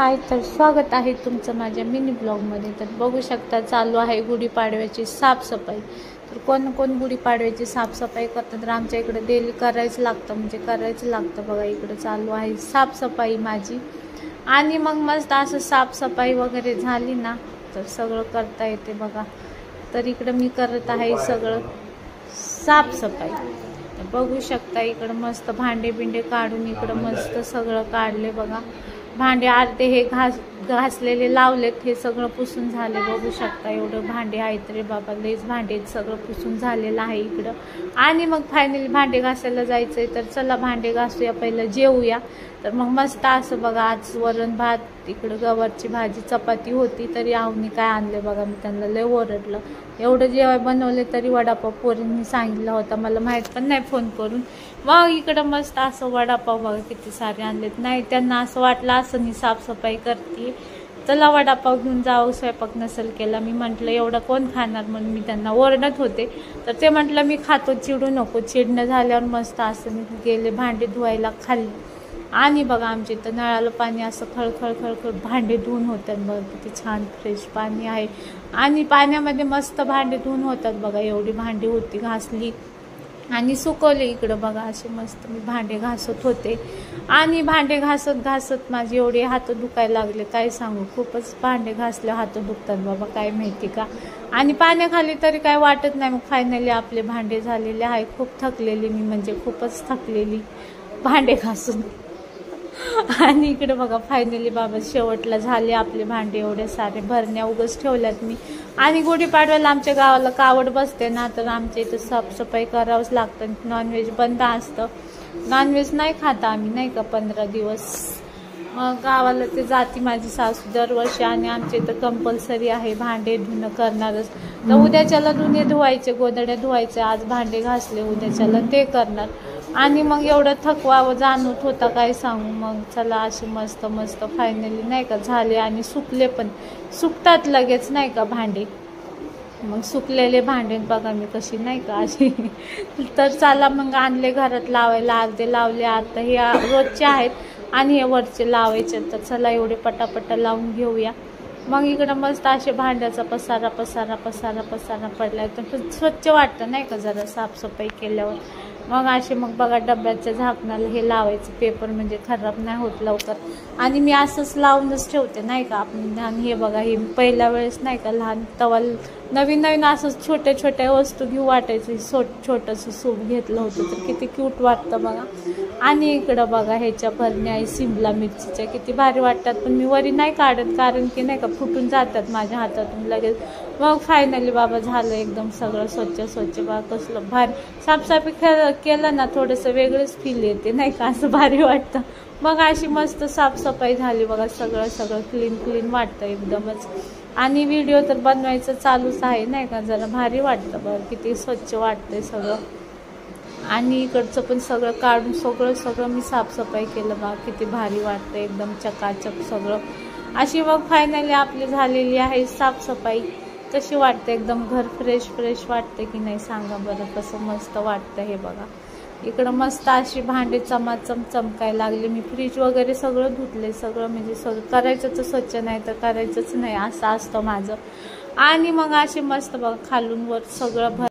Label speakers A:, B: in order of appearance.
A: हाय, तर स्वागत आहे तुमचं माझ्या मिनी ब्लॉगमध्ये। तर बघू शकता चालू आहे गुढीपाडव्याची साफसफाई। तर कोण कोण गुढीपाडव्याची साफसफाई करतात, तर आमच्या इकडे डेली करायचं लागतं, म्हणजे करायचं लागतं। बघा इकडे चालू आहे साफसफाई माझी। आणि मग मस्त असं साफसफाई वगैरे झाली ना तर सगळं करता येते बघा। तर इकडे मी करत आहे सगळं साफसफाई। तर बघू शकता इकडे मस्त भांडे बिंडे काढून इकडे मस्त सगळं काढले बघा। भांडे अर्धे हे घासलेले लावलेत, हे सगळं पुसून झाले। बघू शकता एवढं भांडे आहेत रे बाबा, लईच भांडे सगळं पुसून झालेलं आहे इकडं। आणि मग फायनली भांडे घासायला जायचंय, तर चला भांडे घासूया, पहिलं जेवूया। तर मग मस्त असं बघा, आज वरण भात, इकडं गवारची भाजी चपाती होती। तरी आवनी काय आणले बघा, मी त्यांना लय ओरडलं, एवढं जेवाय बनवले तरी वडापाव पोरींनी सांगितलं होता, मला माहीत पण नाही फोन करून। मग इकडं मस्त असं वडापाव बघा किती सारे आणलेत। नाही त्यांना असं वाटलं असं मी साफसफाई करते, चला वडापाव घेऊन जाऊ, स्वयंपाक नसेल केला। मी म्हटलं एवढं कोण खाणार, म्हणून मी त्यांना ओरडत होते। तर ते म्हटलं मी खातो, चिडू नको। चिडणं झाल्यावर मस्त असं मी गेले भांडे धुवायला खाली। आणि बघा आमच्या इथं नळाला पाणी असं खळखळ खळखळ भांडे धुवून होतात बघा, किती छान फ्रेश पाणी आहे। आणि पाण्यामध्ये मस्त भांडे धुवून होतात बघा। एवढी भांडी होती, घासली आणि सुकवले इकडं बघा। असे मस्त मी भांडे घासत होते, आणि भांडे घासत घासत माझे एवढे हात दुखायला लागले, काय सांगू। खूपच भांडे घासले हात दुखतात बाबा, काय माहिती का। आणि पाण्याखाली तरी काय वाटत नाही। मग फायनली आपले भांडे झालेले आहे। खूप थकलेली मी, म्हणजे खूपच थकलेली भांडे घासून। आणि इकडे बघा फायनली बाबा शेवटला झाले आपले भांडे, एवढे सारे भरण्या उगच ठेवल्यात मी। आणि गुढीपाडव्याला आमच्या गावाला कावड बसते ना, तर आमच्या इथं साफसफाई करावंच लागतं। नॉनव्हेज बंद असतं, नॉनव्हेज नाही खाता आम्ही, नाही का 15 दिवस। मग गावाला ते जाती माझी सासू दरवर्षी, आणि आमच्या इथं कंपल्सरी आहे भांडे धुणं करणारच। तर उद्याच्याला धुणे धुवायचे, गोधड्या धुवायचे, आज भांडे घासले, उद्याच्याला ते करणार। आणि मग एवढं थकवा जाणवत होता, काय सांगू। मग चला असे मस्त मस्त फायनली नाही का झाले, आणि सुकले पण, सुकतात लगेच नाही का भांडे। मग सुकलेले भांडे बघा मी कशी नाही का अशी। तर चला मग आणले घरात लावायला, अर्धे लावले, आता हे रोजचे आहेत आणि हे वरचे लावायचे। तर चला एवढे पटापटा लावून घेऊया। मग इकडं मस्त असे भांड्याचा पसारा पसारा पसारा पसारा पडलाय, तर स्वच्छ वाटतं नाही का जरा साफसफाई केल्यावर। मग असे मग बघा डब्याच्या झाकणाला हे लावायचं पेपर, म्हणजे खराब नाही होत लवकर। आणि मी असंच लावूनच ठेवते नाही का आपण। आणि हे बघा, हे पहिल्या वेळेस नाही का लहान तवा नवीन नवीन असंच छोट्या छोट्या वस्तू घेऊ वाटायचं, छोटंसं सूप घेतलं होतं, तर किती क्यूट वाटतं बघा। आणि इकडं बघा ह्याच्या भरण्या आहे सिमला मिरचीच्या, किती भारी वाटतात। पण मी वरी नाही काढत, कारण की नाही का फुटून जातात माझ्या हातातून लगेच। मग फायनली बाबा झालं एकदम सगळं स्वच्छ स्वच्छ बघा, कसलं भारी साफसफाई केलं ना, थोडंसं वेगळंच फील येते नाही का, असं भारी वाटतं। मग अशी मस्त साफसफाई झाली बघा, सगळं सगळं क्लीन क्लीन वाटतं एकदमच। आणि व्हिडिओ तर बनवायचं चालूच आहे नाही का, जरा भारी वाटतं बघा, किती स्वच्छ वाटतंय सगळं। आणि इकडचं पण सगळं काढून सगळं सगळं मी साफसफाई केलं बघा, किती भारी वाटतं एकदम चकाचक सगळं। अशी मग फायनली आपली झालेली आहे साफसफाई। कशी वाटते, एकदम घर फ्रेश फ्रेश वाटते की नाही सांगा बरं, कसं मस्त वाटतं हे बघा। इकडं मस्त अशी भांडे चमाचम चमकायला लागले। मी फ्रीज वगैरे सगळं धुतले, सगळं म्हणजे सगळं करायचं तर स्वच्छ, नाही तर करायचंच नाही, असं असतं माझं। आणि मग असे मस्त बघा खालून वर सगळं